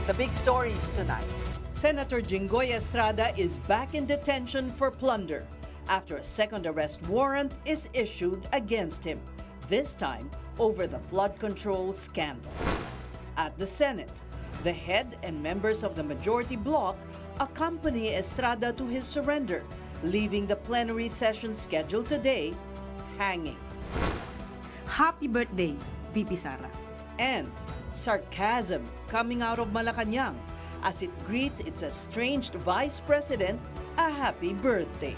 The big stories tonight. Senator Jinggoy Estrada is back in detention for plunder after a second arrest warrant is issued against him, this time over the flood control scandal. At the Senate, the head and members of the majority bloc accompany Estrada to his surrender, leaving the plenary session scheduled today hanging. Happy birthday, VP Sara. And sarcasm coming out of Malacanang as it greets its estranged vice president a happy birthday.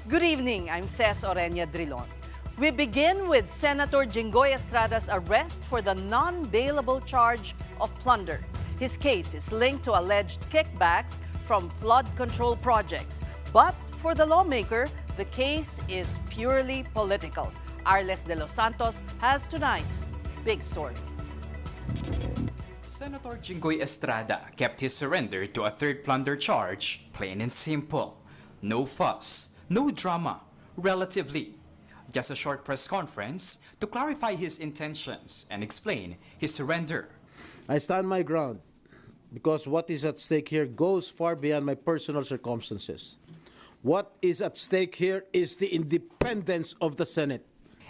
Good evening, I'm Ces Orenia Drilon. We begin with Senator Jinggoy Estrada's arrest for the non-bailable charge of plunder. His case is linked to alleged kickbacks from flood control projects. But for the lawmaker, the case is purely political. Arles de los Santos has tonight's big story. Senator Jinggoy Estrada kept his surrender to a third plunder charge plain and simple. No fuss, no drama, relatively. Just a short press conference to clarify his intentions and explain his surrender. I stand my ground because what is at stake here goes far beyond my personal circumstances. What is at stake here is the independence of the Senate.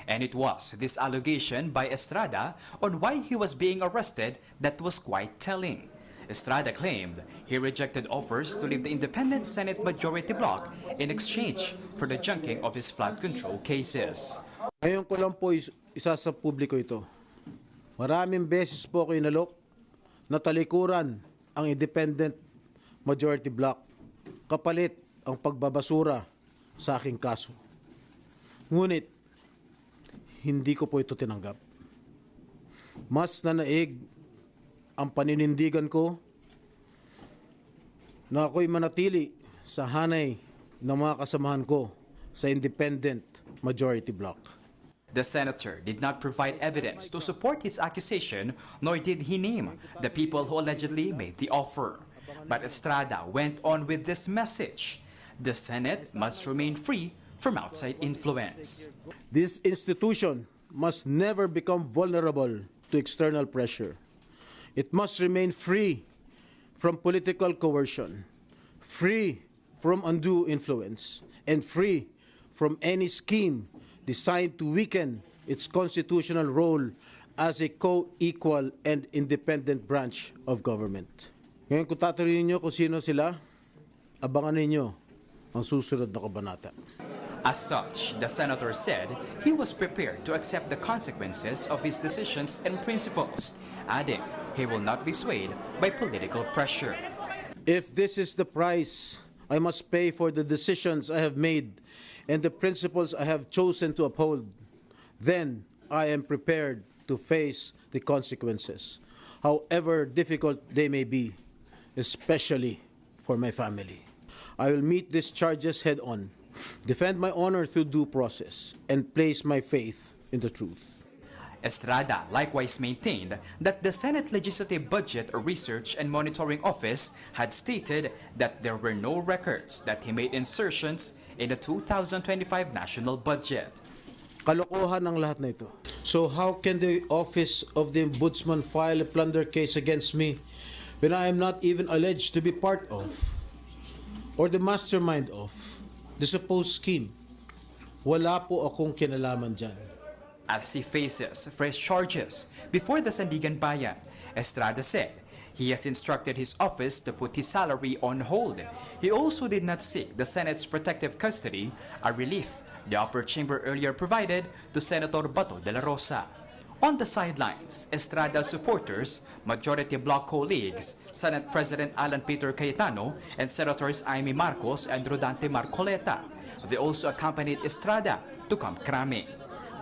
And it was this allegation by Estrada on why he was being arrested that was quite telling. Estrada claimed he rejected offers to leave the independent Senate majority bloc in exchange for the junking of his flood control cases. Ngayon ko lang po isa sa publiko ito. Maraming beses po ako inalok na talikuran ang independent majority bloc kapalit ang pagbabasura sa aking kaso. Ngunit, hindi ko po ito tinanggap. Mas nanaig ang paninindigan ko na ako'y manatili sa hanay ng mga kasamahan ko sa independent majority bloc. The senator did not provide evidence to support his accusation, nor did he name the people who allegedly made the offer. But Estrada went on with this message: the Senate must remain free from outside influence. This institution must never become vulnerable to external pressure. It must remain free from political coercion, free from undue influence, and free from any scheme designed to weaken its constitutional role as a co-equal and independent branch of government. Ngayon kung tatanungin niyo kung sino sila, abangan ninyo ang susunod na kabanata. As such, the senator said he was prepared to accept the consequences of his decisions and principles, adding he will not be swayed by political pressure. If this is the price I must pay for the decisions I have made and the principles I have chosen to uphold, then I am prepared to face the consequences, however difficult they may be, especially for my family. I will meet these charges head-on, defend my honor through due process, and place my faith in the truth. Estrada likewise maintained that the Senate Legislative Budget Research and Monitoring Office had stated that there were no records that he made insertions in the 2025 national budget. Kalokohan ang lahat na ito. So how can the Office of the Ombudsman file a plunder case against me when I am not even alleged to be part of or the mastermind of the supposed scheme? Wala po akong kinalaman dyan. As he faces fresh charges before the Sandigan Bayan, Estrada said he has instructed his office to put his salary on hold. He also did not seek the Senate's protective custody, a relief the upper chamber earlier provided to Senator Bato de la Rosa. On the sidelines, Estrada's supporters, majority bloc colleagues, Senate President Alan Peter Cayetano, and Senators Amy Marcos and Rodante Marcoleta. They also accompanied Estrada to Camp Crame.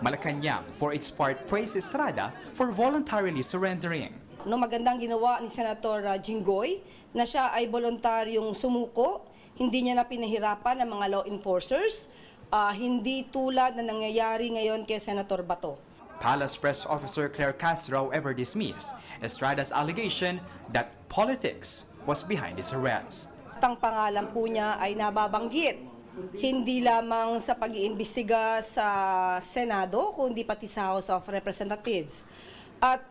Malacanang, for its part, praised Estrada for voluntarily surrendering. No, magandang ginawa ni Senator Jinggoy na siya ay voluntaryong sumuko, hindi niya na pinahirapan ng mga law enforcers, hindi tulad na nangyayari ngayon kay Senator Bato. Palace Press Officer Claire Castro, however, dismissed Estrada's allegation that politics was behind his arrest. Ang pangalan po niya ay nababanggit hindi lamang sa pag-iimbestiga sa Senado, kundi pati sa House of Representatives. At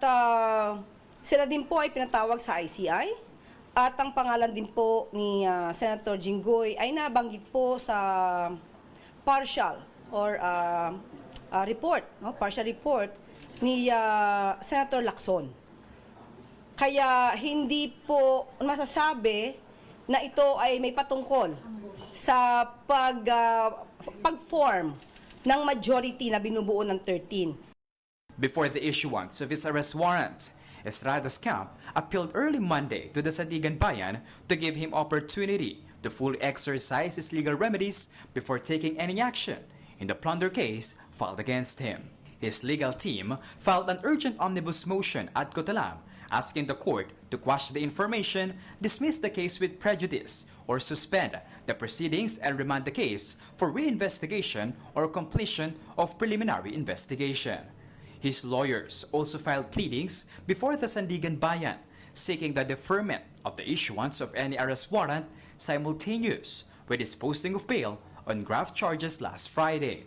sila din po ay pinatawag sa ICI. At ang pangalan din po ni Senator Jinggoy ay nabanggit po sa partial or report, no? Partial report ni Senator Lacson. Kaya hindi po masasabi na ito ay may patungkol sa pag-form ng majority na binubuo ng 13. Before the issuance of his arrest warrant, Estrada's camp appealed early Monday to the Sandigan Bayan to give him opportunity to fully exercise his legal remedies before taking any action in the plunder case filed against him. His legal team filed an urgent omnibus motion at Cotalam asking the court to quash the information, dismiss the case with prejudice, or suspend the proceedings and remand the case for reinvestigation or completion of preliminary investigation. His lawyers also filed pleadings before the Sandigan Bayan, seeking the deferment of the issuance of any arrest warrant simultaneous with his posting of bail on graft charges last Friday.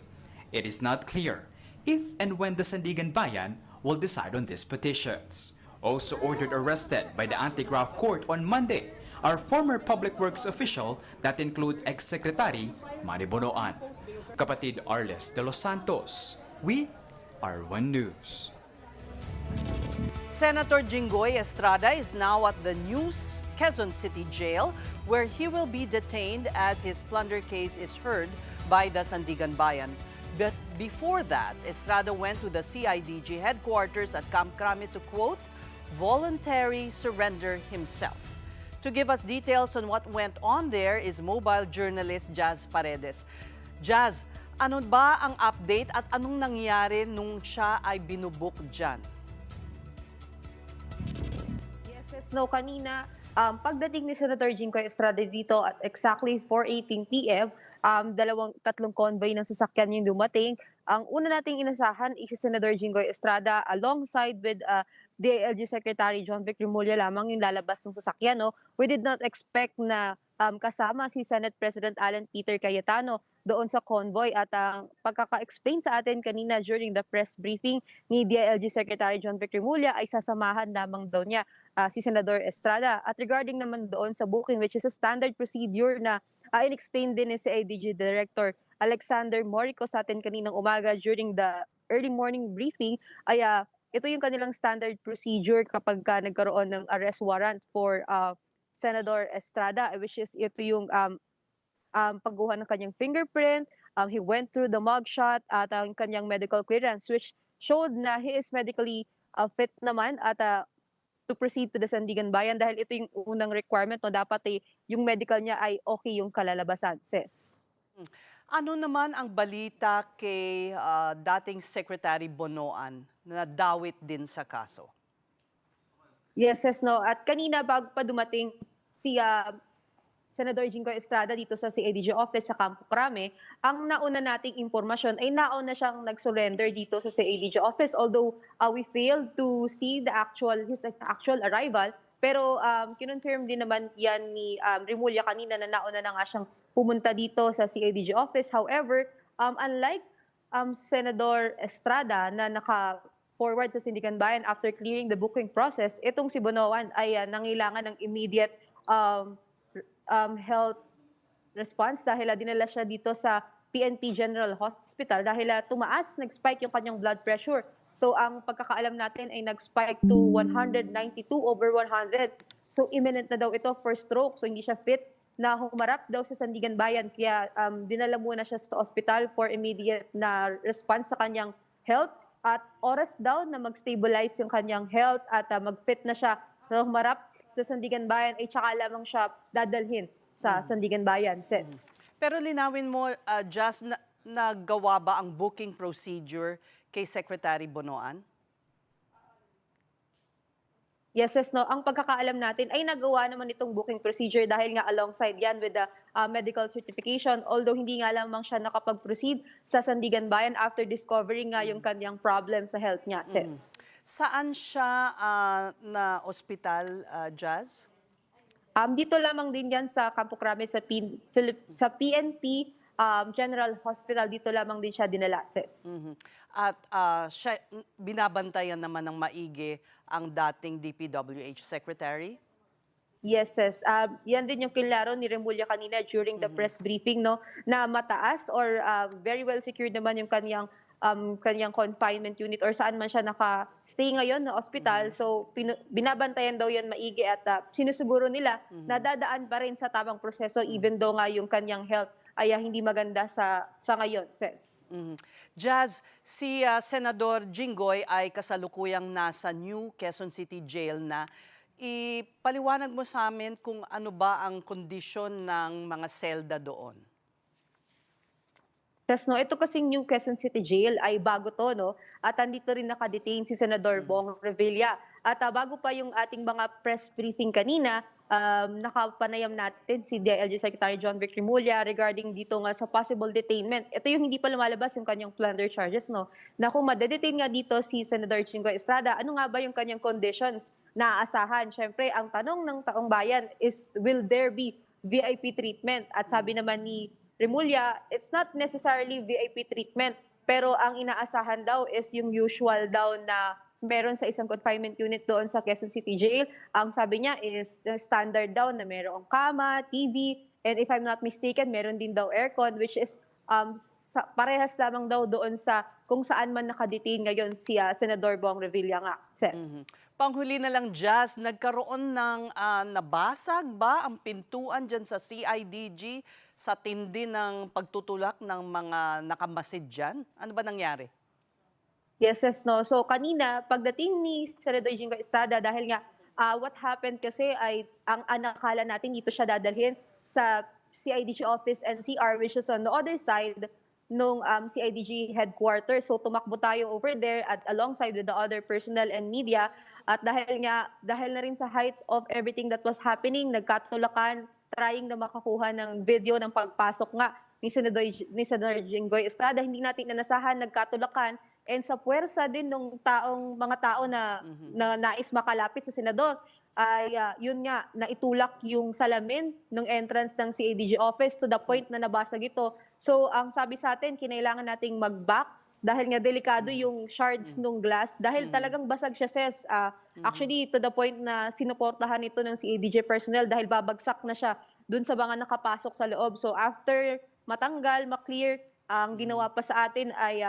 It is not clear if and when the Sandigan Bayan will decide on these petitions. Also ordered arrested by the anti-graft court on Monday are former public works official that include ex-secretary Manny Bonoan. Kapatid Arles de los Santos, we are One News. Senator Jinggoy Estrada is now at the new Quezon City Jail, where he will be detained as his plunder case is heard by the Sandigan Bayan. But before that, Estrada went to the CIDG headquarters at Camp Crame to, quote, voluntary surrender himself. To give us details on what went on there is mobile journalist Jazz Paredes. Jazz, ano ba ang update at anong nangyari nung siya ay binubuk dyan? Yes, no, kanina, pagdating ni Senator Jinggoy Estrada dito at exactly 4:18 p.m., tatlong convoy ng sasakyan yung dumating. Ang una nating inasahan is si Senator Jinggoy Estrada alongside with DILG Secretary John Vic Remulla lamang yung lalabas ng sasakyan. No? We did not expect na kasama si Senate President Alan Peter Cayetano doon sa convoy at ang pagkaka-explain sa atin kanina during the press briefing ni DILG Secretary John Vic Remulla ay sasamahan lamang daw niya si Senador Estrada. At regarding naman doon sa booking, which is a standard procedure na in-explain din ni CIDG Director Alexander Morico sa atin kaninang umaga during the early morning briefing, ay ito yung kanilang standard procedure kapag nagkaroon ng arrest warrant for Senator Estrada, which is ito yung pagguha ng kanyang fingerprint. He went through the mugshot at ang kanyang medical clearance, which showed na he is medically fit naman at to proceed to the Sandigan Bayan dahil ito yung unang requirement. No, dapat yung medical niya ay okay yung kalalabasan, sis. Ano naman ang balita kay dating Secretary Bonoan na dawit din sa kaso? Yes, no. At kanina bago pa dumating si Senator Jinggoy Estrada dito sa CIDG office sa Campo Crame, ang nauna nating impormasyon ay nauna siyang nag-surrender dito sa CIDG office, although we failed to see his actual arrival. Pero kinonfirm din naman yan ni Remulla kanina na nauna na nga siyang pumunta dito sa CIDG office. However, unlike Senator Estrada na naka-forward sa Sandigan Bayan after clearing the booking process, itong si Bonoan ay nangailangan ng immediate health response dahil dinala siya dito sa PNP General Hospital dahil tumaas, nag-spike yung kanyang blood pressure. So ang pagkakaalam natin ay nag-spike to 192/100. So imminent na daw ito for stroke. So hindi siya fit na humarap daw sa Sandigan Bayan. Kaya dinala muna siya sa ospital for immediate na response sa kanyang health. At oras daw na mag-stabilize yung kanyang health at mag-fit na siya na humarap sa Sandigan Bayan ay tsaka lamang siya dadalhin sa Sandigan Bayan, sis. Pero linawin mo, Jazz, nagawa ba ang booking procedure kay Secretary Bonoan? Yes, no. Ang pagkakaalam natin ay nagawa naman itong booking procedure dahil nga alongside yan with the medical certification. Although hindi nga lamang siya nakapag-proceed sa Sandigan Bayan after discovering nga yung kanyang problem sa health niya, sis. Saan siya na ospital, Jazz? Dito lamang din yan sa Campo Crame sa PNP General Hospital. Dito lamang din siya dinala, sis. At siya, binabantayan naman ng maigi ang dating DPWH Secretary. Yes, sis. Yan din yung kinlaro ni Remulla kanina during the press briefing, no, na mataas or very well secured naman yung kanyang confinement unit or saan man siya naka-stay ngayon na ospital. So, binabantayan daw yan maigi at sinusiguro nila na dadaan pa rin sa tamang proseso even though nga yung kanyang health ay hindi maganda sa ngayon, sis. Jazz, si Senador Jinggoy ay kasalukuyang nasa New Quezon City Jail na. Ipaliwanag mo sa amin kung ano ba ang kondisyon ng mga selda doon. Yes, no, ito kasing New Quezon City Jail ay bago to, no? At andito rin nakadetain si Senador Bong Revilla. At bago pa yung ating mga press briefing kanina, nakapanayam natin si DILG Secretary John Vic Remulla regarding dito nga sa possible detainment. Ito yung hindi pa lumalabas yung kanyang plunder charges, no? Na kung madedetain nga dito si Senator Jinggoy Estrada, ano nga ba yung kanyang conditions na aasahan? Siyempre, ang tanong ng taong bayan is, will there be VIP treatment? At sabi naman ni Remulla, it's not necessarily VIP treatment, pero ang inaasahan daw is yung usual daw na meron sa isang confinement unit doon sa Quezon City Jail. Ang sabi niya is standard daw na merong kama, TV, and if I'm not mistaken, meron din daw aircon, which is parehas lamang daw doon sa kung saan man nakadetain ngayon si Senador Bong Revilla nga, sis. Panghuli na lang, Jazz, nagkaroon ng nabasag ba ang pintuan dyan sa CIDG sa tindi ng pagtutulak ng mga nakamasid dyan? Ano ba nangyari? Yes, no. So kanina, pagdating ni Senador Jinggoy Estrada, dahil nga what happened kasi ay ang anakala natin dito siya dadalhin sa CIDG office NCR, which is on the other side nung CIDG headquarters. So tumakbo tayo over there at alongside with the other personnel and media. At dahil na rin sa height of everything that was happening, nagkatulakan, trying na makakuha ng video ng pagpasok nga ni Senador Jinggoy Estrada. Hindi natin nanasahan, nagkatulakan. And sa puwersa din ng mga tao na nais makalapit sa senador, ay yun nga, naitulak yung salamin ng entrance ng CIDG office to the point na nabasag ito. So ang sabi sa atin, kinailangan nating mag-back dahil nga delikado yung shards ng glass dahil talagang basag siya, sis. Actually, to the point na sinuportahan ito ng CIDG personnel dahil babagsak na siya dun sa mga nakapasok sa loob. So after matanggal, maklear, ang ginawa pa sa atin ay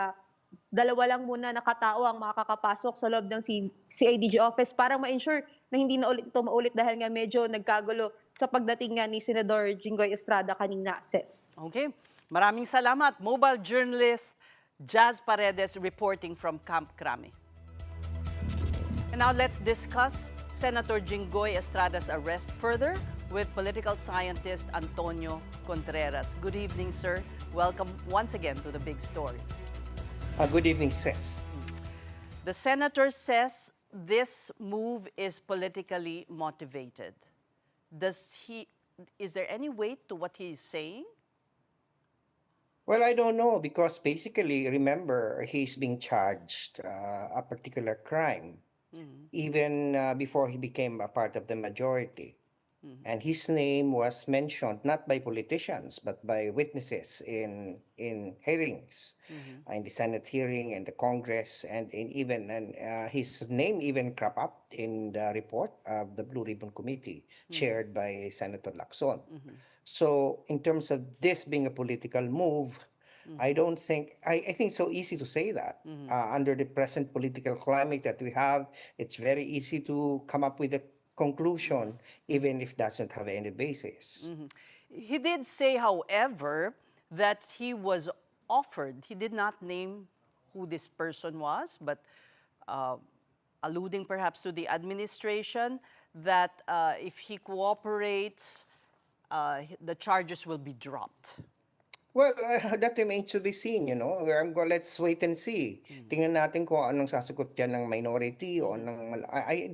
dalawa lang muna nakatao ang makakapasok sa loob ng CIDG office para ma-ensure na hindi na ulit ito maulit dahil nga medyo nagkagulo sa pagdating nga ni Senador Jinggoy Estrada kanina, sis. Okay. Maraming salamat. Mobile journalist Jazz Paredes reporting from Camp Crame. And now let's discuss Senator Jinggoy Estrada's arrest further with political scientist Antonio Contreras. Good evening, sir. Welcome once again to The Big Story. Good evening, sis. The senator says this move is politically motivated. Is there any weight to what he is saying? Well, I don't know because basically, remember, he's being charged a particular crime even before he became a part of the majority. And his name was mentioned not by politicians but by witnesses in hearings, in the Senate hearing and the Congress, and his name even cropped up in the report of the Blue Ribbon Committee chaired by Senator Lacson. So in terms of this being a political move, I don't think, I think it's so easy to say that. Under the present political climate that we have, it's very easy to come up with a conclusion, even if it doesn't have any basis. He did say, however, that he was offered, he did not name who this person was, but alluding perhaps to the administration, that if he cooperates, the charges will be dropped. Well, that remains to be seen, you know. Let's wait and see. Tingnan natin kung anong sasagot dyan ng minority o ng...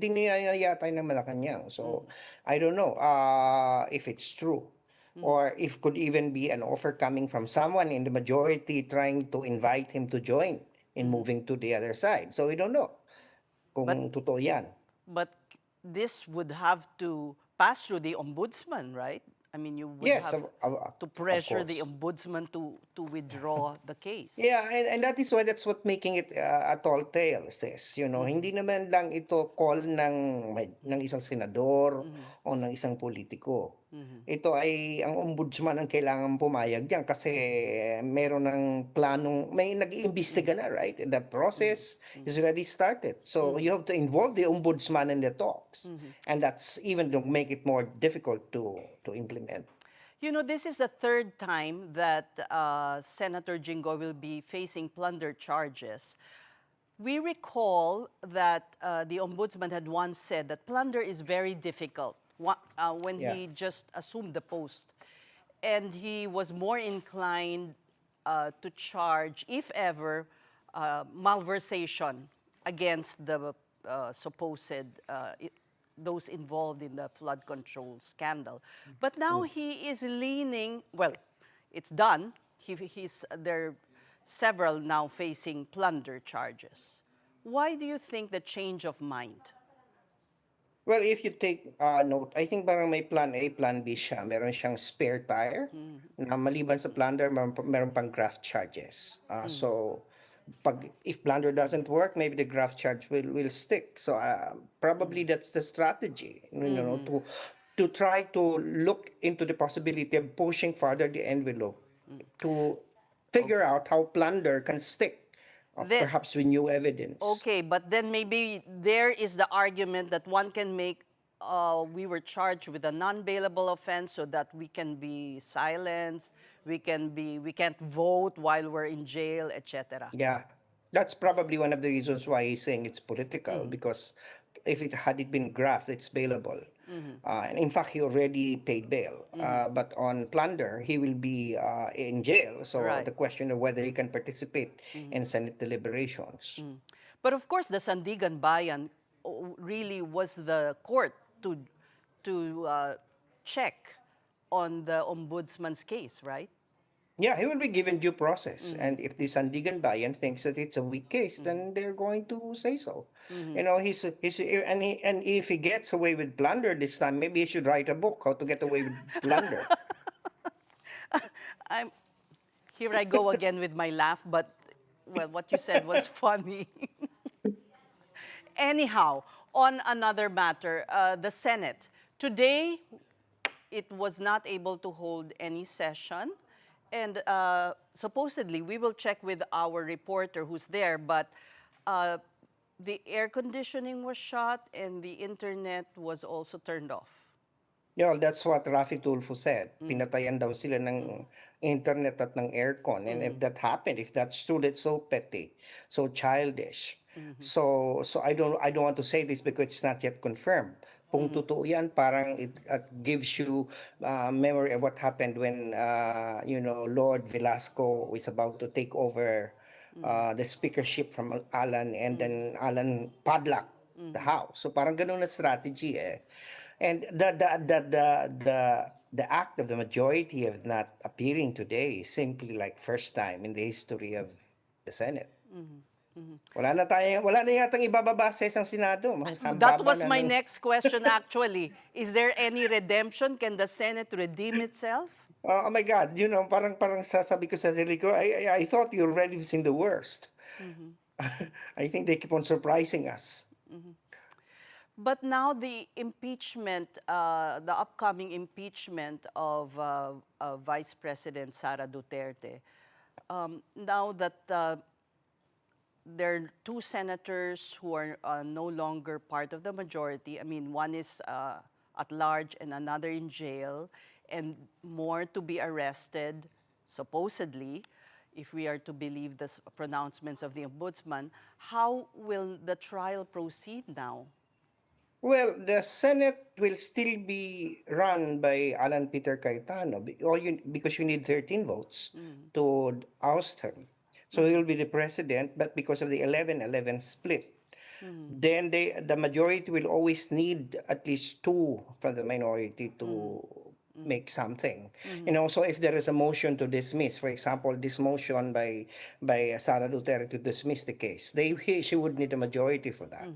Di nila yata ng Malacanang. So, I don't know if it's true. Or if could even be an offer coming from someone in the majority trying to invite him to join in moving to the other side. So, we don't know kung totoo yan. But this would have to pass through the ombudsman, right? I mean, you would Yes, have to of pressure the course. ombudsman to withdraw the case. Yeah, and that is why that's what making it a tall tale, sis. Hindi naman lang ito call ng isang senador o ng isang politiko. Ito ay ang ombudsman ang kailangan pumayag diyan kasi meron ng planong may nag-iimbestiga na, right? The process is already started. So you have to involve the ombudsman in the talks. And that's even to make it more difficult to implement. You know, this is the third time that Senator Jinggoy will be facing plunder charges. We recall that the ombudsman had once said that plunder is very difficult when Yeah. he just assumed the post. And he was more inclined to charge, if ever, malversation against the supposed those involved in the flood control scandal. But now he is leaning, well, it's done. There are several now facing plunder charges. Why do you think the change of mind? Well, if you take note, I think parang may plan A, plan B siya. Meron siyang spare tire na maliban sa plunder, meron pang graft charges. So, if plunder doesn't work, maybe the graft charge will stick. So, probably that's the strategy, to try to look into the possibility of pushing further the envelope to figure out how plunder can stick, perhaps with new evidence. Okay, but then maybe there is the argument that one can make, we were charged with a non-bailable offense so that we can be silenced, we can't vote while we're in jail, etc. Yeah, that's probably one of the reasons why he's saying it's political, because if it had it been graft, it's bailable. And in fact, he already paid bail. But on plunder, he will be in jail. So Right. the question of whether he can participate in Senate deliberations. But of course, the Sandigan Bayan really was the court to check on the ombudsman's case, right? Yeah, he will be given due process. And if the Sandigan Bayan thinks that it's a weak case, then they're going to say so. He's and if he gets away with plunder this time, maybe he should write a book, How to Get Away with Plunder. Here I go again with my laugh, but well, what you said was funny. Anyhow, on another matter, the Senate. Today, it was not able to hold any session. And supposedly, we will check with our reporter who's there, but the air conditioning was shut and the internet was also turned off. Yeah, that's what Rafi Tulfo said. Pinatayan daw sila ng internet at ng aircon. And if that happened, if that's true, that's so petty, so childish. So I don't want to say this because it's not yet confirmed. Kung totoo yan, parang it gives you memory of what happened when Lord Velasco was about to take over the speakership from Alan, and then Alan padlocked the house. So parang ganun na strategy eh. And the act of the majority of not appearing today is simply like first time in the history of the Senate. Wala na yatang ibababa sa isang Senado. That was my next question, actually. Is there any redemption? Can the Senate redeem itself? Oh my God, parang sasabi ko sa sarili ko, I thought you already seen the worst. I think they keep on surprising us. But now the impeachment, the upcoming impeachment of Vice President Sara Duterte, now that there are two senators who are no longer part of the majority. I mean, one is at large and another in jail, and more to be arrested, supposedly, if we are to believe the pronouncements of the ombudsman. How will the trial proceed now? Well, the Senate will still be run by Alan Peter Cayetano because you need 13 votes to oust him. So he will be the president, but because of the 11-11 split, then the majority will always need at least two from the minority to make something. So if there is a motion to dismiss, for example, this motion by Sara Duterte to dismiss the case, she would need a majority for that.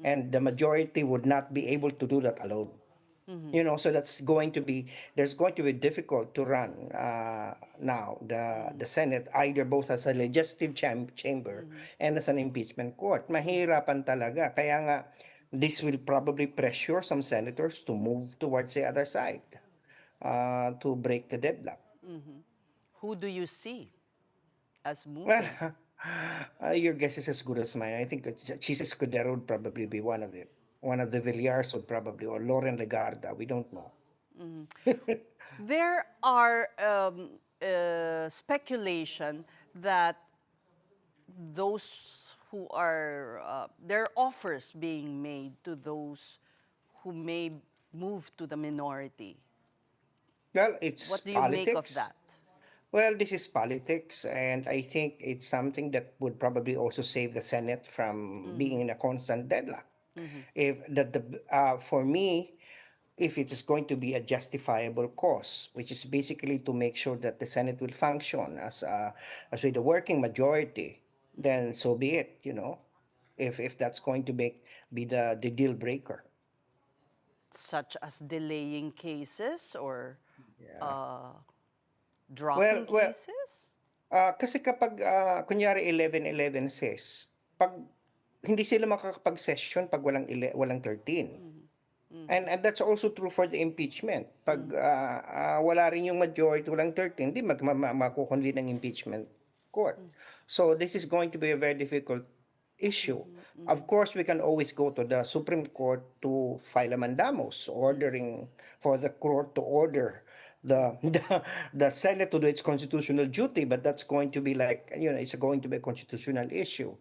And the majority would not be able to do that alone. So that's going to be there's going to be difficult to run now the Senate either both as a legislative chamber and as an impeachment court. Mahirapan talaga. Kaya nga this will probably pressure some senators to move towards the other side to break the deadlock. Who do you see as moving? Well, your guess is as good as mine. I think that Chis Escudero would probably be one of it. One of the Villars would probably, or Lauren Legarda. We don't know. There are speculation that those who are, there are offers being made to those who may move to the minority. Well, it's What do you politics. make of that? Well, this is politics, and I think it's something that would probably also save the Senate from being in a constant deadlock. If for me, if it is going to be a justifiable cause, which is basically to make sure that the Senate will function as with a working majority, then so be it. If that's going to be the deal breaker. Such as delaying cases or dropping Well, cases? kasi kapag kunyari 11-11 says, pag hindi sila makakapag-session pag walang 13. And that's also true for the impeachment. Pag wala rin yung majority, walang 13, hindi makukunli ng impeachment court. So this is going to be a very difficult issue. Of course, we can always go to the Supreme Court to file a mandamus ordering for the court to order the Senate to do its constitutional duty, but that's going to be like, it's going to be a constitutional issue.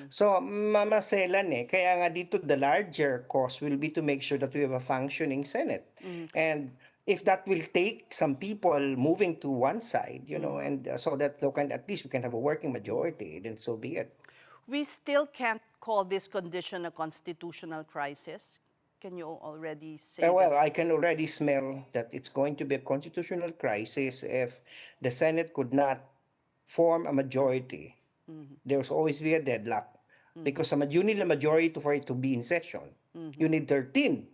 So, mamaselan eh. Kaya nga dito, the larger cause will be to make sure that we have a functioning Senate. And if that will take some people moving to one side, and so that at least we can have a working majority, then so be it. We still can't call this condition a constitutional crisis. Can you already say Well, that? I can already smell that it's going to be a constitutional crisis if the Senate could not form a majority. There's always be a deadlock. Because you need a majority for it to be in session. You need 13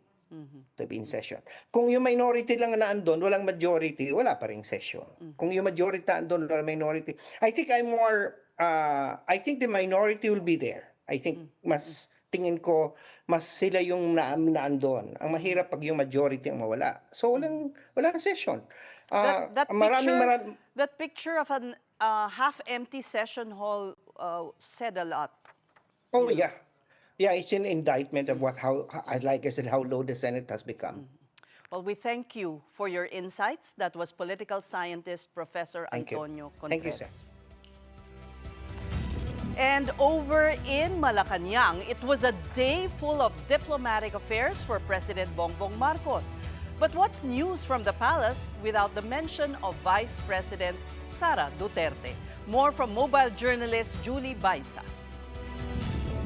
to be in session. Kung yung minority lang na andun, walang majority, wala pa ring session. Kung yung majority andun, walang minority. I think I think the minority will be there. I think tingin ko, mas sila yung naandun. Ang mahirap pag yung majority ang mawala. So, walang session. That picture of an half-empty session hall said a lot. Oh, yeah. Yeah, it's an indictment of like I said, how low the Senate has become. Well, we thank you for your insights. That was political scientist Professor Thank you. Antonio Contreras. Thank you, sir. And over in Malacanang, it was a day full of diplomatic affairs for President Bongbong Marcos. But what's news from the palace without the mention of Vice President Sara Duterte? More from mobile journalist Julie Baisa.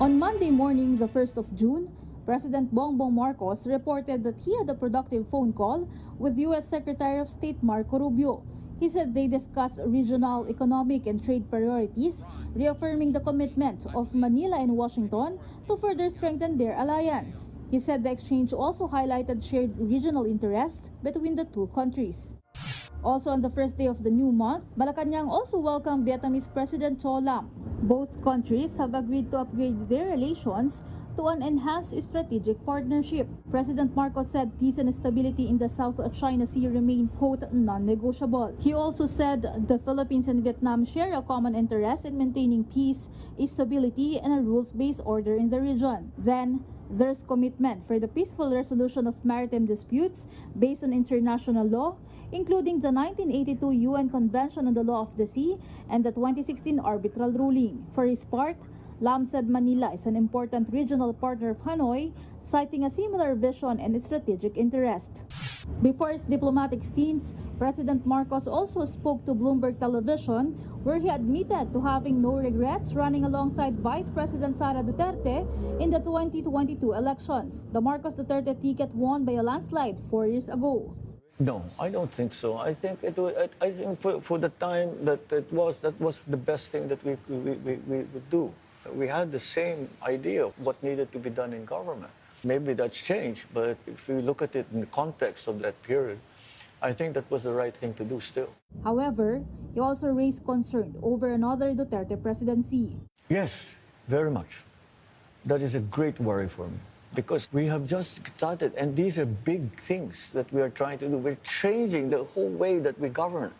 On Monday morning, the 1st of June, President Bongbong Marcos reported that he had a productive phone call with U.S. Secretary of State Marco Rubio. He said they discussed regional economic and trade priorities, reaffirming the commitment of Manila and Washington to further strengthen their alliance. He said the exchange also highlighted shared regional interests between the two countries. Also on the first day of the new month, Malacanang also welcomed Vietnamese President To Lam. Both countries have agreed to upgrade their relations to an enhanced strategic partnership. President Marcos said peace and stability in the South China Sea remain, quote, non-negotiable. He also said the Philippines and Vietnam share a common interest in maintaining peace, stability, and a rules-based order in the region. Then, there's commitment for the peaceful resolution of maritime disputes based on international law, including the 1982 UN Convention on the Law of the Sea and the 2016 arbitral ruling. For his part, Lam said Manila is an important regional partner of Hanoi, citing a similar vision and strategic interest. Before his diplomatic stints, President Marcos also spoke to Bloomberg Television, where he admitted to having no regrets running alongside Vice President Sara Duterte in the 2022 elections. The Marcos Duterte ticket won by a landslide 4 years ago. No, I don't think so. I think I think for the time that that was the best thing that we would do. We had the same idea of what needed to be done in government. Maybe that's changed, but if you look at it in the context of that period, I think that was the right thing to do still. However, he also raised concern over another Duterte presidency. Yes, very much. That is a great worry for me because we have just started, and these are big things that we are trying to do. We're changing the whole way that we govern.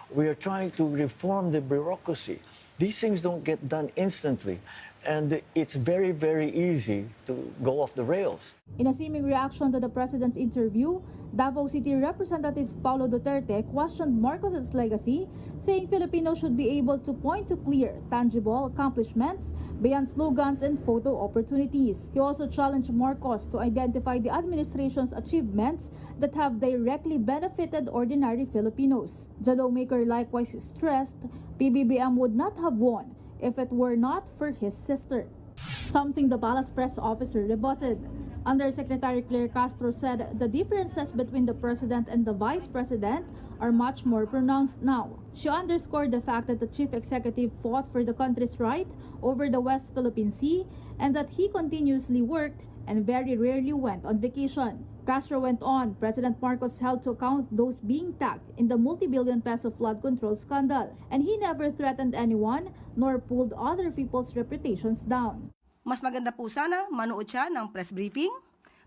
We are trying to reform the bureaucracy. These things don't get done instantly, and it's very, very easy to go off the rails. In a seeming reaction to the president's interview, Davao City Representative Paulo Duterte questioned Marcos's legacy, saying Filipinos should be able to point to clear, tangible accomplishments beyond slogans and photo opportunities. He also challenged Marcos to identify the administration's achievements that have directly benefited ordinary Filipinos. The lawmaker likewise stressed PBBM would not have won if it were not for his sister, something the palace press officer rebutted. Undersecretary Claire Castro said the differences between the president and the vice president are much more pronounced now. She underscored the fact that the chief executive fought for the country's right over the West Philippine Sea and that he continuously worked and very rarely went on vacation. Castro went on, President Marcos held to account those being tagged in the multi-billion peso flood control scandal, and he never threatened anyone nor pulled other people's reputations down. Mas maganda po sana manood siya ng press briefing,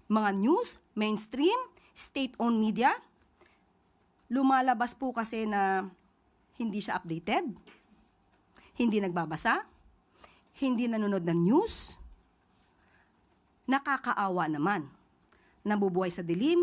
mga news, mainstream, state-owned media. Lumalabas po kasi na hindi siya updated, hindi nagbabasa, hindi nanonood ng news. Nakakaawa naman. Nabubuhay sa dilim,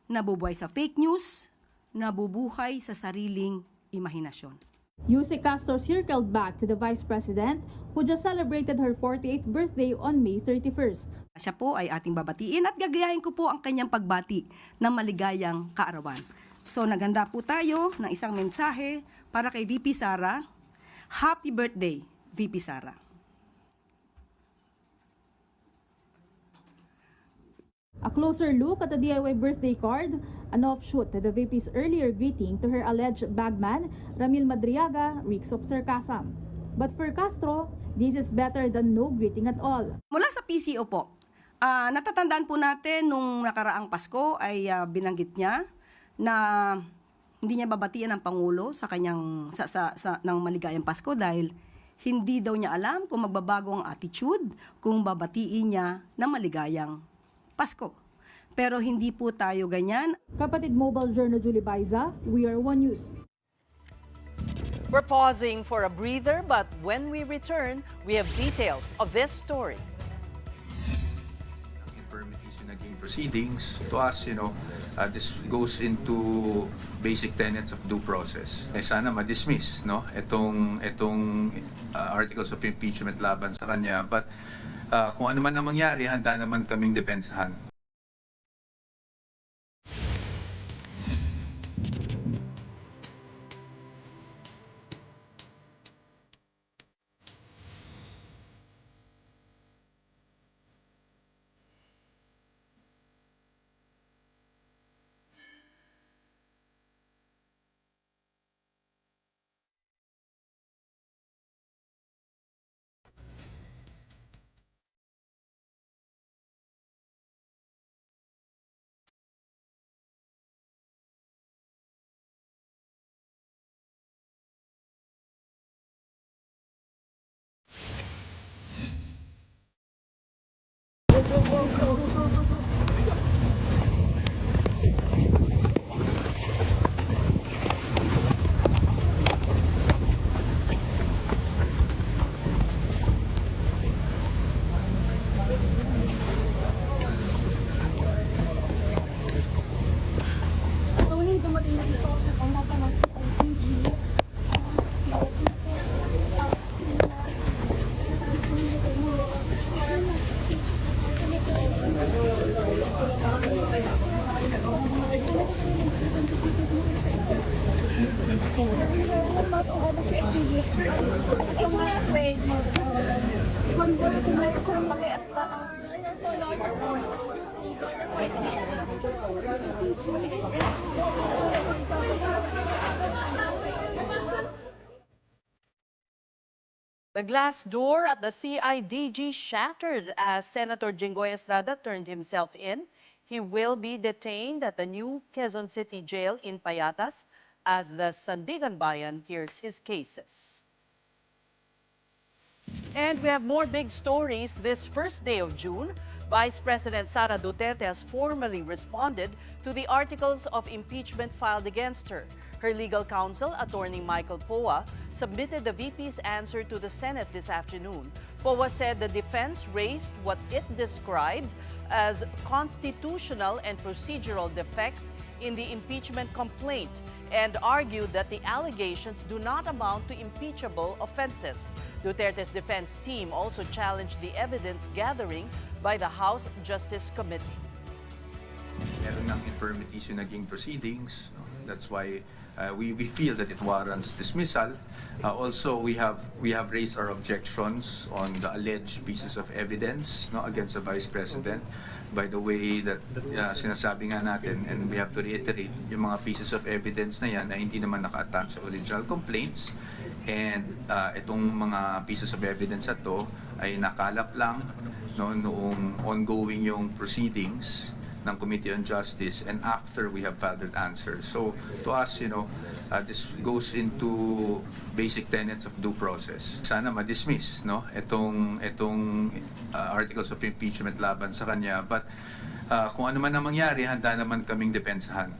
nabubuhay sa fake news, nabubuhay sa sariling imahinasyon. Yuse Castro circled back to the Vice President who just celebrated her 48th birthday on May 31st. Siya po ay ating babatiin at gagayahin ko po ang kanyang pagbati ng maligayang kaarawan. So naganda po tayo ng isang mensahe para kay VP Sara. Happy birthday, VP Sara. A closer look at the DIY birthday card, an offshoot to the VP's earlier greeting to her alleged bagman, Ramil Madriaga, reeks of sarcasm. But for Castro, this is better than no greeting at all. Mula sa PCO po, natatandaan po natin nung nakaraang Pasko ay binanggit niya na hindi niya babatian ang Pangulo sa kanyang ng maligayang Pasko dahil hindi daw niya alam kung magbabago ang attitude kung babatiin niya ng maligayang Pasko. Pero hindi po tayo ganyan. Kapatid Mobile Journal Julie Baiza, We Are One News. We're pausing for a breather, but when we return, we have details of this story. Naging proceedings, to us, this goes into basic tenets of due process. Sana ma-dismiss, itong articles of impeachment laban sa kanya. But kung ano man ang mangyari, handa naman kaming depensahan. The glass door at the CIDG shattered as Senator Jinggoy Estrada turned himself in. He will be detained at the new Quezon City Jail in Payatas as the Sandigan Bayan hears his cases. And we have more big stories. This first day of June, Vice President Sara Duterte has formally responded to the articles of impeachment filed against her. Her legal counsel, Attorney Michael Poa, submitted the VP's answer to the Senate this afternoon. Poa said the defense raised what it described as constitutional and procedural defects in the impeachment complaint and argued that the allegations do not amount to impeachable offenses. Duterte's defense team also challenged the evidence gathering by the House Justice Committee. Meron ng infirmities yung naging proceedings. That's why we feel that it warrants dismissal. Also, we have raised our objections on the alleged pieces of evidence against the Vice President. By the way that sinasabi nga natin, and we have to reiterate, yung mga pieces of evidence na yan na hindi naman naka-attach sa original complaints. And itong mga pieces of evidence na to ay nakalap lang noong ongoing yung proceedings ng Committee on Justice and after we have filed answers. So to us, this goes into basic tenets of due process. Sana ma-dismiss itong articles of impeachment laban sa kanya, but kung ano man ang mangyari, handa naman kaming depensahan.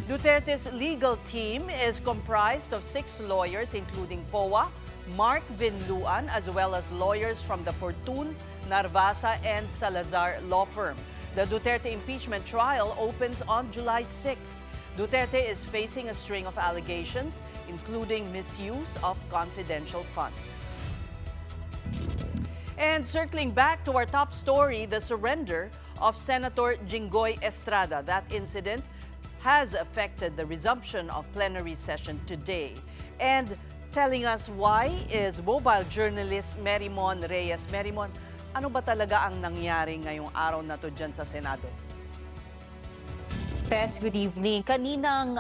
Duterte's legal team is comprised of 6 lawyers including Poa, Mark Vinluan, as well as lawyers from the Fortune, Narvasa, and Salazar law firm. The Duterte impeachment trial opens on July 6. Duterte is facing a string of allegations, including misuse of confidential funds. And circling back to our top story, the surrender of Senator Jinggoy Estrada. That incident has affected the resumption of plenary session today. And telling us why is mobile journalist Merimon Reyes. Merimon, ano ba talaga ang nangyari ngayong araw na to dyan sa Senado? Tess, good evening. Kaninang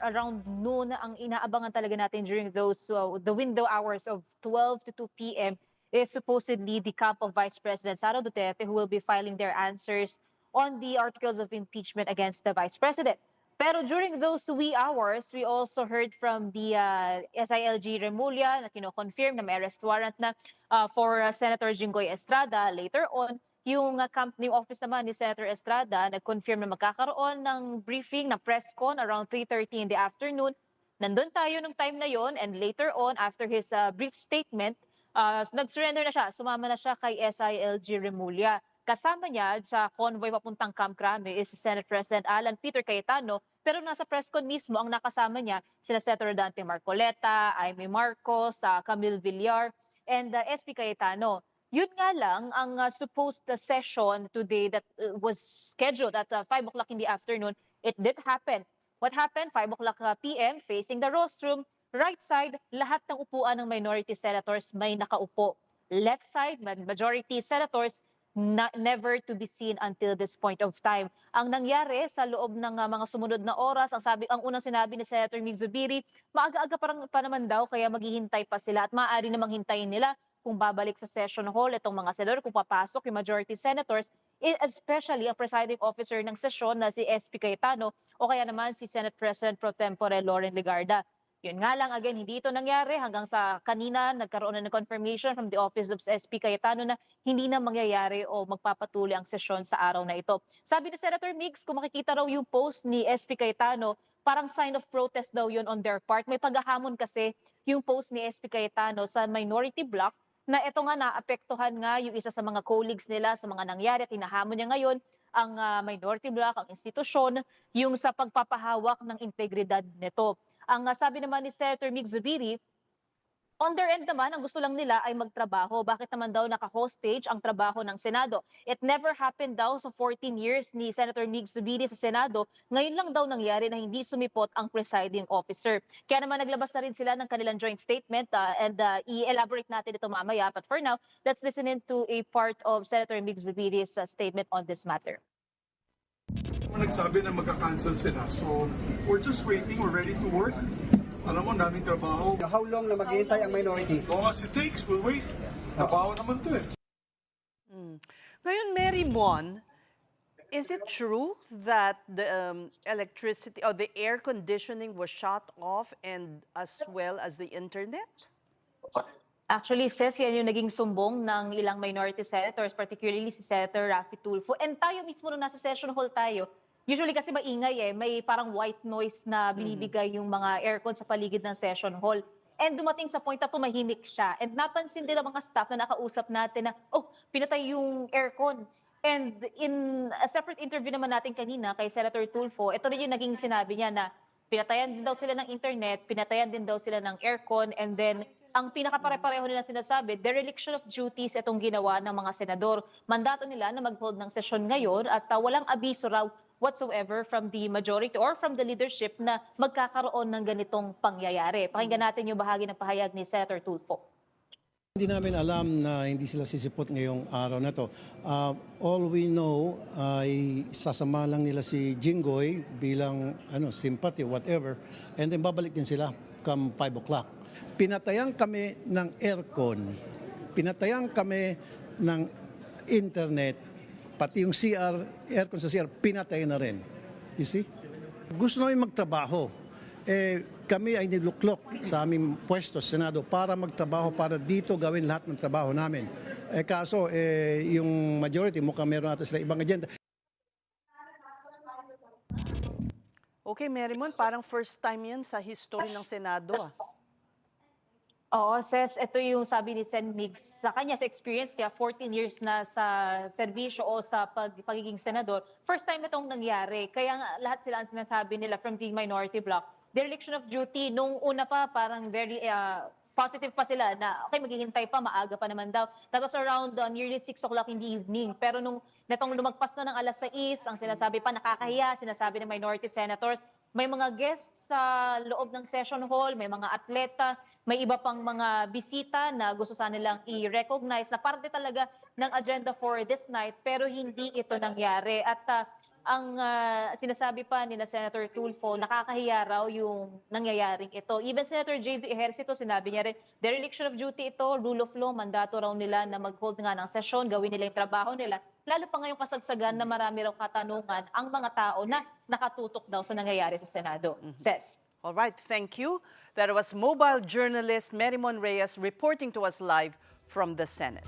around noon, ang inaabangan talaga natin during those the window hours of 12 to 2 p.m. is supposedly the camp of Vice President Sara Duterte, who will be filing their answers on the articles of impeachment against the Vice President. Pero during those wee hours, we also heard from the SILG Remulla na kino-confirm na may arrest warrant na for Senator Jinggoy Estrada. Later on, yung company office naman ni Senator Estrada nag-confirm na magkakaroon ng briefing, na press con around 3:30 in the afternoon. Nandun tayo nung time na yon, and later on, after his brief statement, nag-surrender na siya. Sumama na siya kay SILG Remulla. Kasama niya sa convoy papuntang Camp Crame is Senate President Alan Peter Cayetano, pero nasa press con mismo ang nakasama niya sila Senator Dante Marcoleta, Aimee Marcos, Camille Villar, and SP Cayetano. Yun nga lang, ang supposed session today that was scheduled at 5 o'clock in the afternoon, it did happen. What happened? 5 o'clock p.m., facing the rostrum, right side, lahat ng upuan ng minority senators may nakaupo. Left side, majority senators, never to be seen until this point of time. Ang nangyari sa loob ng mga sumunod na oras, ang unang sinabi ni Senator Mig Zubiri, maaga-aga pa naman daw, kaya maghihintay pa sila at maaari namang hintayin nila kung babalik sa session hall itong mga senador, kung papasok yung majority senators, especially ang presiding officer ng sesyon na si SP Cayetano o kaya naman si Senate President Pro Tempore Loren Legarda. Yun nga lang, again, hindi ito nangyari hanggang sa kanina nagkaroon na ng confirmation from the office of SP Cayetano na hindi na mangyayari o magpapatuloy ang sesyon sa araw na ito. Sabi ni Senator Migs, kung makikita raw yung post ni SP Cayetano, parang sign of protest daw yun on their part. May paghahamon kasi yung post ni SP Cayetano sa minority bloc na ito nga naapektuhan nga yung isa sa mga colleagues nila sa mga nangyari at hinahamon niya ngayon ang minority bloc, ang institusyon, yung sa pagpapahawak ng integridad nito. Ang sabi naman ni Senator Mig Zubiri, on their end naman, ang gusto lang nila ay magtrabaho. Bakit naman daw naka-hostage ang trabaho ng Senado? It never happened daw sa 14 years ni Senator Mig Zubiri sa Senado. Ngayon lang daw nangyari na hindi sumipot ang presiding officer. Kaya naman naglabas na rin sila ng kanilang joint statement and i-elaborate natin ito mamaya. But for now, let's listen in to a part of Senator Mig Zubiri's statement on this matter. Nagsabi na magka-cancel sila. So, we're just waiting. We're ready to work. Alam mo, daming trabaho. How long na maghihintay ang minority? As long as it takes, we'll wait. Trabaho naman to eh. Ngayon, Mary Mon, is it true that the electricity or the air conditioning was shut off and as well as the internet? Actually, yan yung naging sumbong ng ilang minority senators, particularly si Senator Raffy Tulfo. And tayo mismo nung nasa session hall tayo, usually kasi maingay may parang white noise na binibigay yung mga aircon sa paligid ng session hall. And dumating sa point na tumahimik siya. And napansin din ng mga staff na nakausap natin na, pinatay yung aircon. And in a separate interview naman natin kanina kay Senator Tulfo, ito rin yung naging sinabi niya na pinatayan din daw sila ng internet, pinatayan din daw sila ng aircon, and then ang pinakapare-pareho nila sinasabi, dereliction of duties itong ginawa ng mga senador. Mandato nila na mag-hold ng sesyon ngayon at walang abiso raw whatsoever from the majority or from the leadership na magkakaroon ng ganitong pangyayari. Pakinggan natin yung bahagi ng pahayag ni Senator Tulfo. Hindi namin alam na hindi sila sisipot ngayong araw na to. All we know ay sasama lang nila si Jinggoy bilang sympathy, whatever, and then babalik din sila come 5 o'clock. Pinatayan kami ng aircon, pinatayan kami ng internet, pati yung CR, aircon sa CR, pinatay na rin. You see? Gusto namin magtrabaho. Kami ay niluklok sa aming pwesto sa Senado para magtrabaho, para dito gawin lahat ng trabaho namin. Kaso, yung majority, mukhang meron natin sila ibang agenda. Okay, Marymon, parang first time yan sa history ng Senado. Oo, Ses, ito yung sabi ni Sen Migs sa kanya, sa experience niya, 14 years na sa serbisyo o sa pagiging senador. First time itong nangyari. Kaya nga, lahat sila ang sinasabi nila from the minority bloc. Dereliction of duty, nung una pa, parang very positive pa sila na, okay, maghihintay pa, maaga pa naman daw. That was around nearly 6 o'clock in the evening. Pero nung netong lumagpas na ng alas 6, ang sinasabi pa, nakakahiya, sinasabi ng minority senators, may mga guests sa loob ng session hall, may mga atleta, may iba pang mga bisita na gusto sana nilang i-recognize na parte talaga ng agenda for this night, pero hindi ito nangyari. At ang sinasabi pa ni Senator Tulfo, nakakahiya raw yung nangyayaring ito. Even Senator J.V. Ejercito, sinabi niya rin, dereliction of duty ito, rule of law, mandato raw nila na mag-hold nga ng session, gawin nila yung trabaho nila. Lalo pa ngayong kasagsagan na marami raw katanungan ang mga tao na nakatutok daw sa nangyayari sa Senado. Ses. All right, thank you. That was mobile journalist Marymon Reyes reporting to us live from the Senate.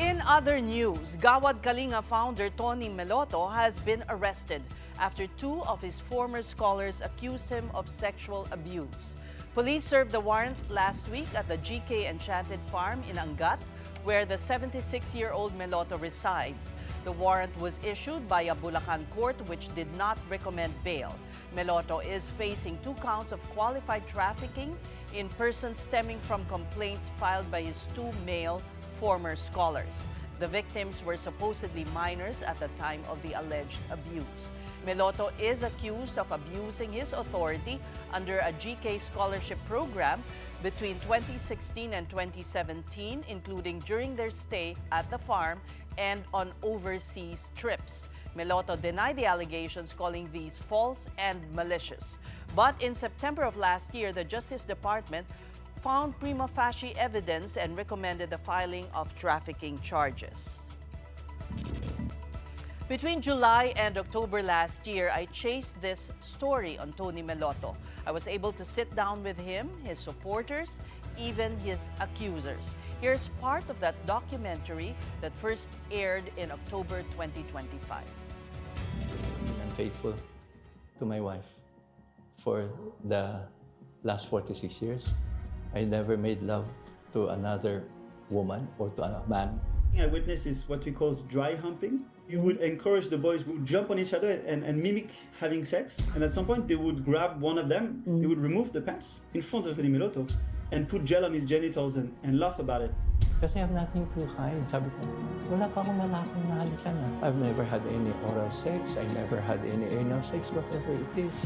In other news, Gawad Kalinga founder Tony Meloto has been arrested after 2 of his former scholars accused him of sexual abuse. Police served the warrant last week at the GK Enchanted Farm in Angat, where the 76-year-old Meloto resides. The warrant was issued by a Bulacan court which did not recommend bail. Meloto is facing 2 counts of qualified trafficking in persons stemming from complaints filed by his 2 male former scholars. The victims were supposedly minors at the time of the alleged abuse. Meloto is accused of abusing his authority under a GK scholarship program between 2016 and 2017, including during their stay at the farm and on overseas trips. Meloto denied the allegations, calling these false and malicious. But in September of last year, the Justice Department found prima facie evidence and recommended the filing of trafficking charges. Between July and October last year, I chased this story on Tony Meloto. I was able to sit down with him, his supporters, even his accusers. Here's part of that documentary that first aired in October 2025. I'm faithful to my wife for the last 46 years. I never made love to another woman or to a man. I witnessed is what we call dry humping. You would encourage the boys who would jump on each other and mimic having sex. And at some point, they would grab one of them, they would remove the pants in front of Meloto and put gel on his genitals and laugh about it. Kasi I have nothing to hide. Sabi ko, wala pa akong lalaking nahalikan. I've never had any oral sex. I never had any anal sex, whatever it is.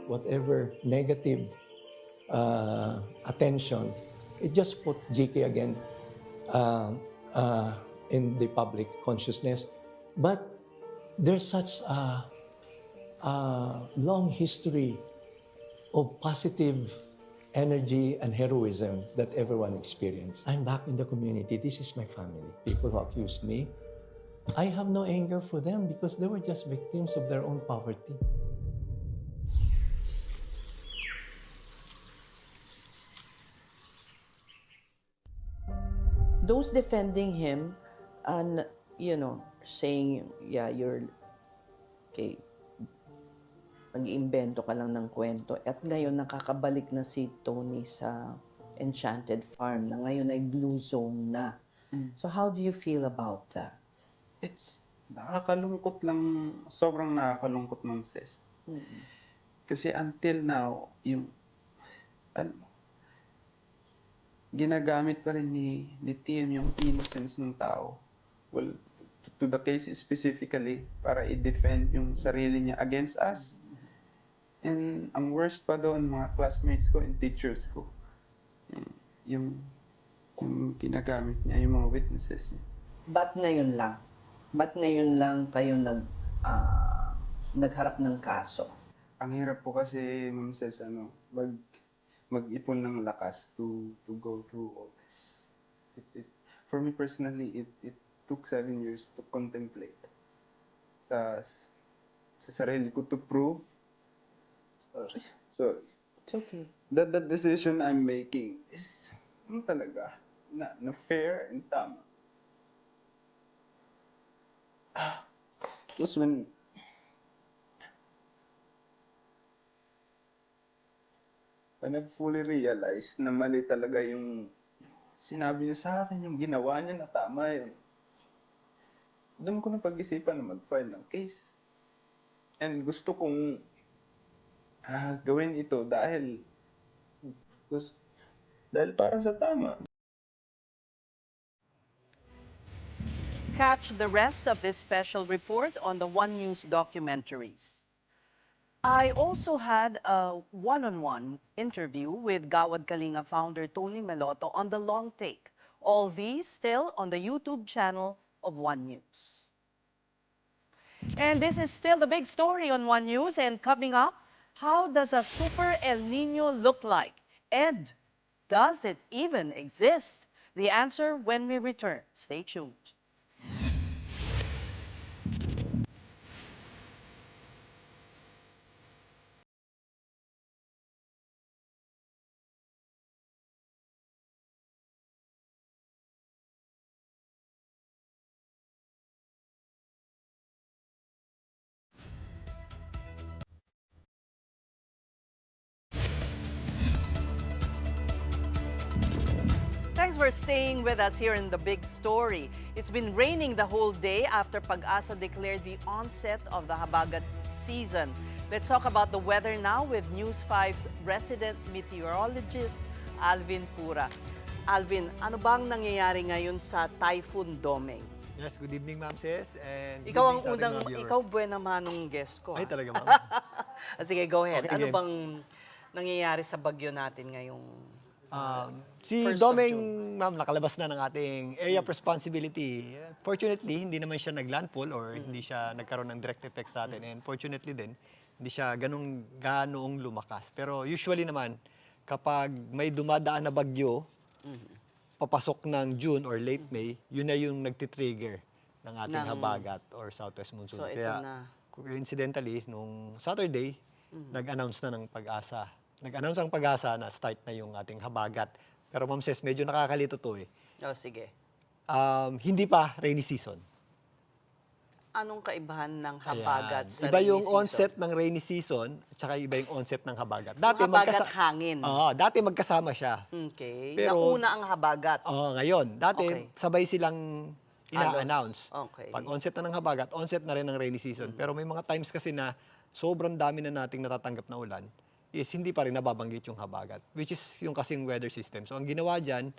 Whatever negative attention, it just put GK again in the public consciousness. But there's such a long history of positive energy and heroism that everyone experienced. I'm back in the community. This is my family. People who accused me, I have no anger for them because they were just victims of their own poverty. Those defending him and, saying, yeah, you're, okay, nag-iimbento ka lang ng kwento. At ngayon, nakakabalik na si Tony sa Enchanted Farm na ngayon ay blue zone na. So how do you feel about that? It's nakakalungkot lang, sobrang nakakalungkot, Ma'am Sis. Kasi until now, yung ginagamit pa rin ni TM yung innocence ng tao. Well, to the case specifically, para i-defend yung sarili niya against us. And ang worst pa doon, mga classmates ko and teachers ko, yung ginagamit niya, yung mga witnesses niya. Ba't ngayon lang? Ba't ngayon lang kayo nagharap ng kaso? Ang hirap po kasi, Ma'am Sis, mag-ipon ng lakas to go through all this. For me personally, it took 7 years to contemplate sa sarili ko to prove. So, it's okay. That the decision I'm making is talaga na fair and tama. Tapos when I fully realized na mali talaga yung sinabi niya sa akin, yung ginawa niya na tama yun, doon ko na pag-isipan na mag-file ng case. And gusto kong gawin ito dahil para sa tama. Catch the rest of this special report on the One News documentaries. I also had a one-on-one interview with Gawad Kalinga founder Tony Meloto on The Long Take. All these still on the YouTube channel of One News. And this is still the big story on One News. And coming up, how does a super El Nino look like? And does it even exist? The answer when we return. Stay tuned. Thanks for staying with us here in The Big Story. It's been raining the whole day after Pag-asa declared the onset of the Habagat season. Let's talk about the weather now with News 5's resident meteorologist, Alvin Pura. Alvin, ano bang nangyayari ngayon sa Typhoon Domeng? Yes, good evening, Ma'am Sis. And Ikaw ang good evening sa ating unang, mga viewers. ikaw buena manong guest ko. Ay, talaga, Ma'am. Sige, go ahead. Okay, Ano game. bang nangyayari sa bagyo natin ngayong Si 1st of Domeng, June? Ma'am, nakalabas na ng ating area of responsibility. Fortunately, hindi naman siya naglandfall or hindi siya nagkaroon ng direct effect sa atin. And fortunately din, hindi siya ganoong lumakas. Pero usually naman, kapag may dumadaan na bagyo, papasok ng June or late May, yun na yung nagtitrigger ng ating habagat or southwest monsoon. So, ito Kaya, na. coincidentally, nung Saturday, nag-announce na ng Pag-asa. Nag-announce ang Pag-asa na start na yung ating habagat. Pero Ma'am Sis, medyo nakakalito to eh. Oh, sige. Hindi pa rainy season. Anong kaibahan ng habagat sa Iba rainy yung season? onset ng rainy season at saka iba yung onset ng habagat. Yung habagat hangin. Oo, dati magkasama siya. Okay. Pero- Nauna ang habagat. Oo, ngayon. Dati Okay. sabay silang ina-announce. Okay. Pag onset na ng habagat, onset na rin ng rainy season. Pero may mga times kasi na sobrang dami na nating natatanggap na ulan, is hindi pa rin nababanggit yung habagat, which is yung kasing weather system. So ang ginawa dyan,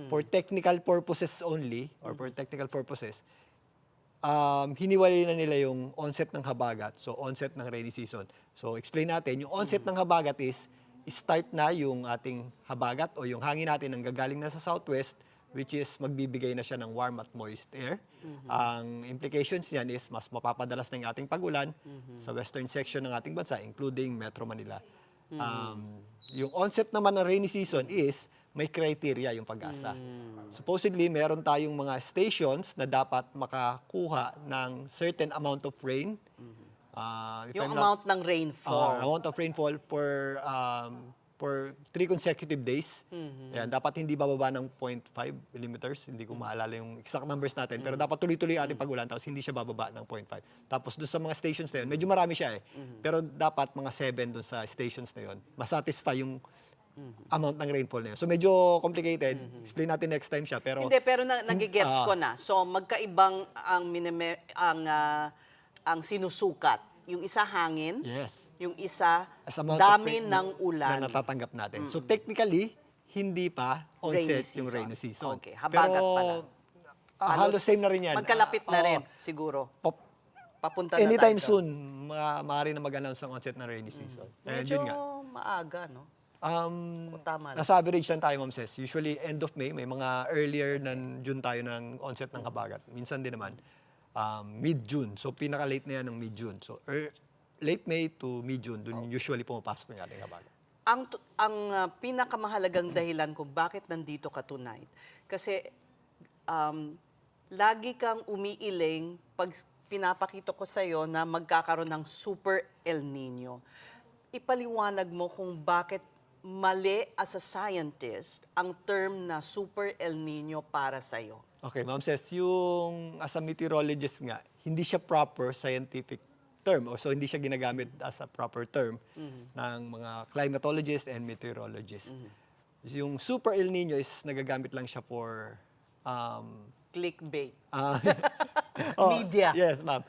for technical purposes only, or for technical purposes, hiniwalay na nila yung onset ng habagat, so onset ng rainy season. So explain natin, yung onset ng habagat is start na yung ating habagat o yung hangin natin ang gagaling na sa southwest, which is magbibigay na siya ng warm at moist air. Ang implications niyan is mas mapapadalas na yung ating pag-ulan sa western section ng ating bansa, including Metro Manila. Yung onset naman ng rainy season is may criteria yung Pag-asa. Supposedly, meron tayong mga stations na dapat makakuha ng certain amount of rain. If Yung I'm amount ng rainfall. amount of rainfall for 3 consecutive days. Ayan, dapat hindi bababa ng 0.5 millimeters. Hindi ko maalala yung exact numbers natin. Pero dapat tuloy-tuloy yung ating pag-ulan tapos hindi siya bababa ng 0.5. Tapos doon sa mga stations na yun, medyo marami siya eh. Pero dapat mga 7 doon sa stations na yun, masatisfy yung amount ng rainfall na yun. So medyo complicated. Explain natin next time siya. Pero Hindi, pero nagigets ko na. So magkaibang ang sinusukat. Yung isa hangin, yes, yung isa as amount dami of rain ng ulan. na natatanggap natin. So technically, hindi pa onset Rainy yung season. rainy season. Okay, habagat pa lang. Halos same na rin yan. Magkalapit na Oo. rin, siguro. Papunta na Anytime tayo. soon, maaari na mag-announce ang onset ng rainy season. And Medyo yun nga. maaga, no? O tama lang. Nasa average lang tayo, Ma'am Ces. Usually, end of May, may mga earlier ng June tayo ng onset ng habagat. Minsan din naman, mid-June. So, pinaka-late na yan ng mid-June. So, late May to mid-June, dun usually pumapasok yung ating habagat. Ang pinakamahalagang dahilan kung bakit nandito ka tonight, kasi lagi kang umiiling pag pinapakita ko sa'yo na magkakaroon ng Super El Nino. Ipaliwanag mo kung bakit mali as a scientist ang term na Super El Nino para sa'yo. Okay, Ma'am Ces, yung as a meteorologist nga, hindi siya proper scientific term. So, hindi siya ginagamit as a proper term ng mga climatologists and meteorologists. Yung Super El Nino is nagagamit lang siya for Clickbait. Media. Yes, ma'am.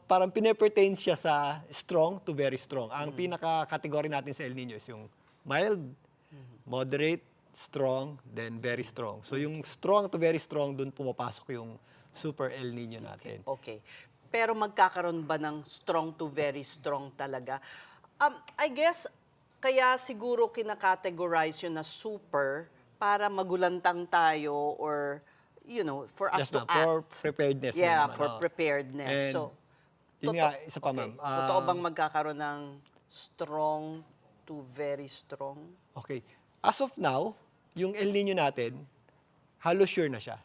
Parang pinapertain siya sa strong to very strong. Ang pinaka-category natin sa El Nino is yung mild, moderate, strong, then very strong. So yung strong to very strong, dun pumapasok yung Super El Nino natin. Okay. Pero magkakaroon ba ng strong to very strong talaga? I guess, kaya siguro kinakategorize yun na super para magulantang tayo or, you know, for us Yes, to ma'am. act. For preparedness. Yeah, naman, for oo. preparedness. And So, yun nga, isa pa, ma'am. totoo bang magkakaroon ng strong to very strong? Okay. As of now, yung El Nino natin, halos sure na siya.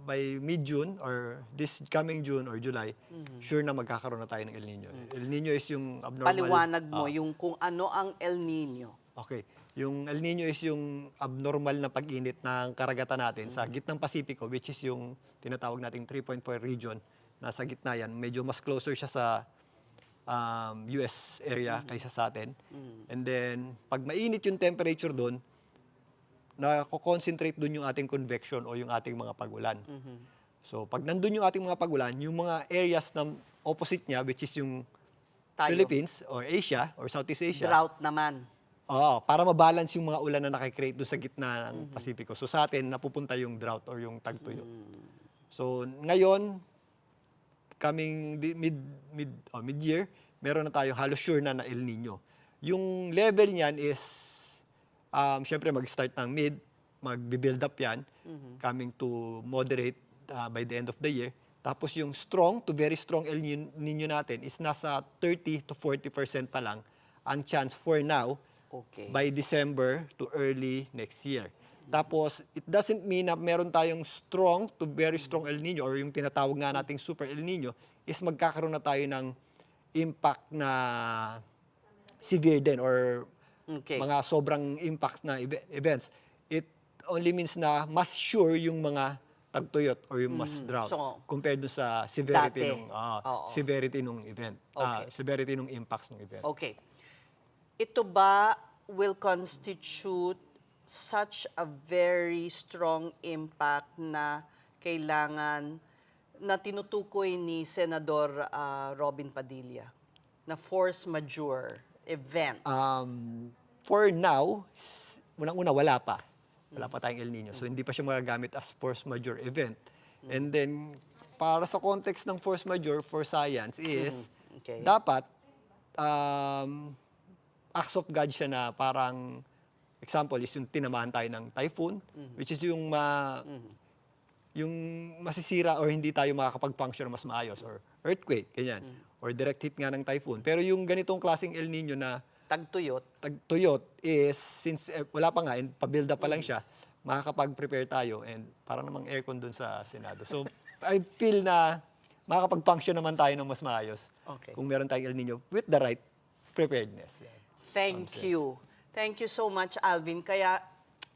By mid-June or this coming June or July, sure na magkakaroon na tayo ng El Nino. El Nino is yung abnormal. Paliwanag mo yung kung ano ang El Nino. Okay. Yung El Nino is yung abnormal na pag-init ng karagatan natin sa gitnang Pasipiko, which is yung tinatawag nating 3.4 region. Nasa gitna yan. Medyo mas closer siya sa US area kaysa sa atin. And then, pag mainit yung temperature doon, nako-concentrate doon yung ating convection o yung ating mga pag-ulan. So, pag nandun yung ating mga pag-ulan, yung mga areas na opposite niya, which is yung Tayo. Philippines or Asia or Southeast Asia. Drought naman. Oo, para mabalance yung mga ulan na nakikreate doon sa gitna ng Pasipiko. So, sa atin, napupunta yung drought or yung tagtuyo. So, ngayon, coming mid-year, meron na tayo halos sure na El Nino. Yung level niyan is, syempre mag-start ng mid, mag-build up yan, coming to moderate by the end of the year. Tapos yung strong to very strong El Nino natin is nasa 30 to 40% pa lang ang chance for now by December to early next year. Tapos, it doesn't mean na meron tayong strong to very strong El Nino or yung tinatawag nga nating Super El Nino is magkakaroon na tayo ng impact na severe din or mga sobrang impacts na events. It only means na mas sure yung mga tagtuyot or yung mas drought compared do sa severity severity nung event. Severity nung impacts ng event. Okay. Ito ba will constitute such a very strong impact na kailangan na tinutukoy ni Senador Robin Padilla na force majeure event? For now, unang-una wala pa. Wala pa tayong El Nino. So hindi pa siya magagamit as force majeure event. And then para sa context ng force majeure for science is dapat acts of God siya na parang example is yung tinamaan tayo ng typhoon, which is yung yung masisira or hindi tayo makakapag-function mas maayos, or earthquake, ganyan, or direct hit nga ng typhoon. Pero yung ganitong klaseng El Nino na tagtuyot is, since wala pa nga, pa-build up pa lang siya, makakapag-prepare tayo and parang namang aircon dun sa Senado. So, I feel na makakapag-function naman tayo ng mas maayos kung meron tayong El Nino with the right preparedness. Thank you. Thank you so much, Alvin. Kaya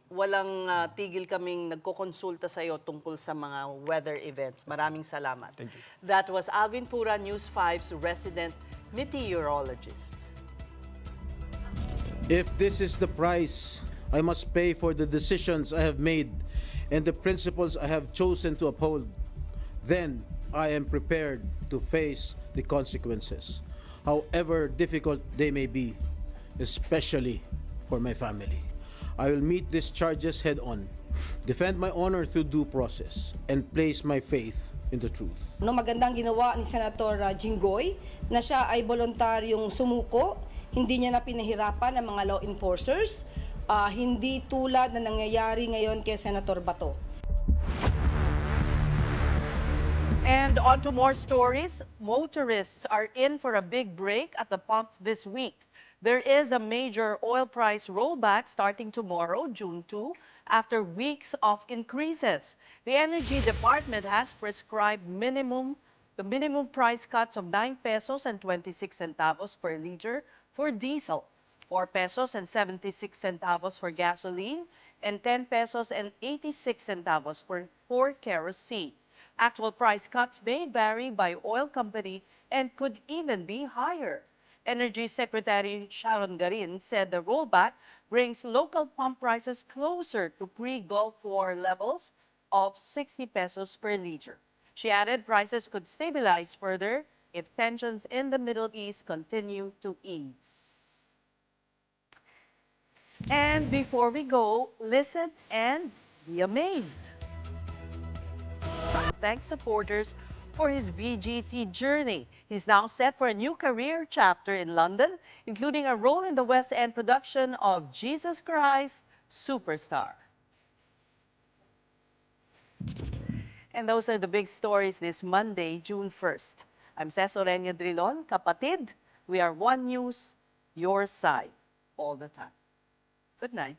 walang tigil kaming nagkokonsulta sa iyo tungkol sa mga weather events. Maraming salamat. Thank you. That was Alvin Pura, News 5's resident meteorologist. If this is the price I must pay for the decisions I have made and the principles I have chosen to uphold, then I am prepared to face the consequences, however difficult they may be, especially for my family. I will meet these charges head on, defend my honor through due process, and place my faith in the truth. No, magandang ginawa ni Senator Jinggoy na siya ay voluntaryong sumuko, hindi niya na pinahirapan ng mga law enforcers, hindi tulad na nangyayari ngayon kay Senator Bato. And on to more stories. Motorists are in for a big break at the pumps this week. There is a major oil price rollback starting tomorrow, June 2, after weeks of increases. The Energy Department has prescribed the minimum price cuts of 9 pesos and 26 centavos per liter for diesel, 4 pesos and 76 centavos for gasoline, and 10 pesos and 86 centavos for kerosene. Actual price cuts may vary by oil company and could even be higher. Energy Secretary Sharon Garin said the rollback brings local pump prices closer to pre-Gulf War levels of 60 pesos per liter. She added prices could stabilize further if tensions in the Middle East continue to ease. And before we go, listen and be amazed. Thank supporters for his VGT journey. He's now set for a new career chapter in London, including a role in the West End production of Jesus Christ Superstar. And those are the big stories this Monday, June 1st. I'm Cesar Orenia Drilon, kapatid. We are One News, your side, all the time. Good night.